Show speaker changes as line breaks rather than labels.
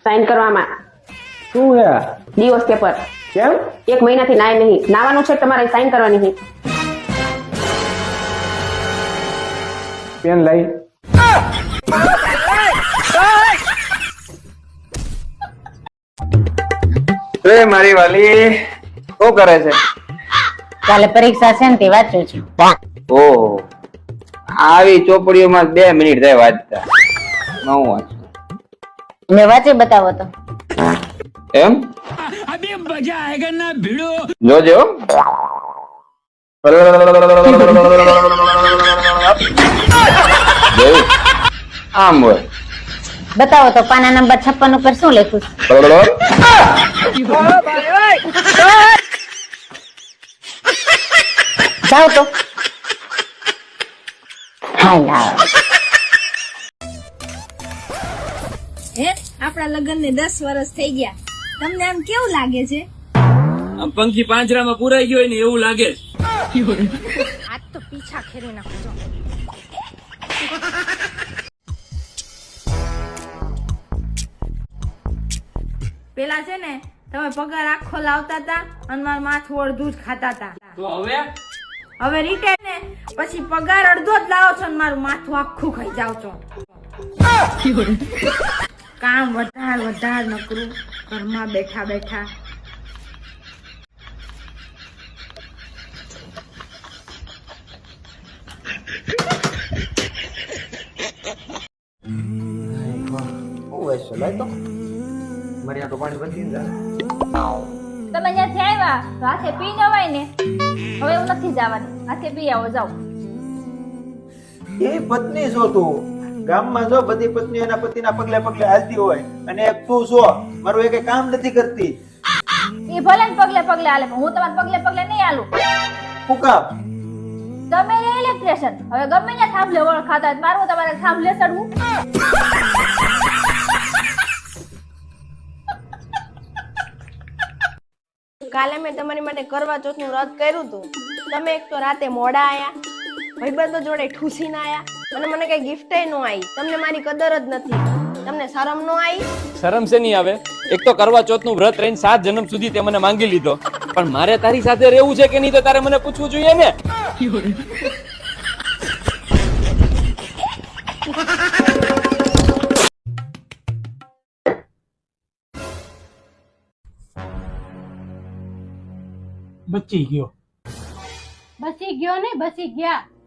Sine કરવામાં
શું હે
ડિવોર્સ પેપર
કેમ
1 મહિનાથી નાય નહીં નાવાનું છે તમારે સાઈન કરવાની છે
પેન લઈ એ મારી વાલી શું કરે છે
કાલે પરીક્ષા છે ને તે વાંચું છું
ઓહો આવી ચોપડીઓમાં 2 મિનિટ થાય વાંચતા હું વાંચું
મેં વાંચી બતાવો તો
એમ
अभी मजा आएगा ना भिड़ो
જોજે હો જોયું? આમ હોય
બતાવો તો પાના નંબર 56 ઉપર શું લખ્યું છે જાઓ તો હાલા
હે આપણા લગ્ન ને 10 વર્ષ થઈ ગયા તમને આમ કેવું લાગે છે
આમ પંખી પાંજરામાં પુરાઈ ગયો હોય ને એવું લાગે
આજ તો પીછા ખેરી નાખજો પેલા છે ને તમે પગાર આખો લાવતા હતા અને મારું માથું અડધું જ ખાતા હતા
તો હવે
રિટાયર ને પછી પગાર અડધો જ લાવો છો અને મારું માથું આખું ખાઈ જાવ છો કામ વધાર નકરું ઘરમાં બેઠા બેઠા તમે જ્યાંથી આવ્યા તો હાથે પી જવાય ને હવે એવું નથી જવાનું હાથે પી આવો જાઓ
એ પત્ની છો તું ગામમાં જો બધી પત્નીઓ એના પતિના પગલે પગલે હાલતી હોય અને એક તું છો મારું એક કામ નથી કરતી
એ ભલે ને પગલે પગલે હાલે પણ હું તમારા પગલે પગલે નહીં હાલું
શું કામ
તમે ઇલેક્ટ્રિશિયન હવે ગમે ત્યાં થાંભલે વળ ખાતા હોય, મારું તમારે થાંભલે ચડવું
કાલે મેં તમારી માટે કરવા ચોથનું વ્રત કર્યું હતું તમે એક તો રાતે મોડા આયા ભાઈબંધો જોડે ઠૂસી ના આયા અને મને કઈ ગિફ્ટ નો આવી તમને મારી કદર જ નથી તમને શરમ નો આવી
શરમ છે નહીં આવે એક તો કરવા ચોથનું વ્રત રહીને 7 જન્મ સુધી તે મને માંગી લીધો પણ મારે તારી સાથે રહેવું છે કે નહીં તો તારે મને પૂછવું જોઈએ ને
બચી ગયો
બસી ગયો ને બસી ગયા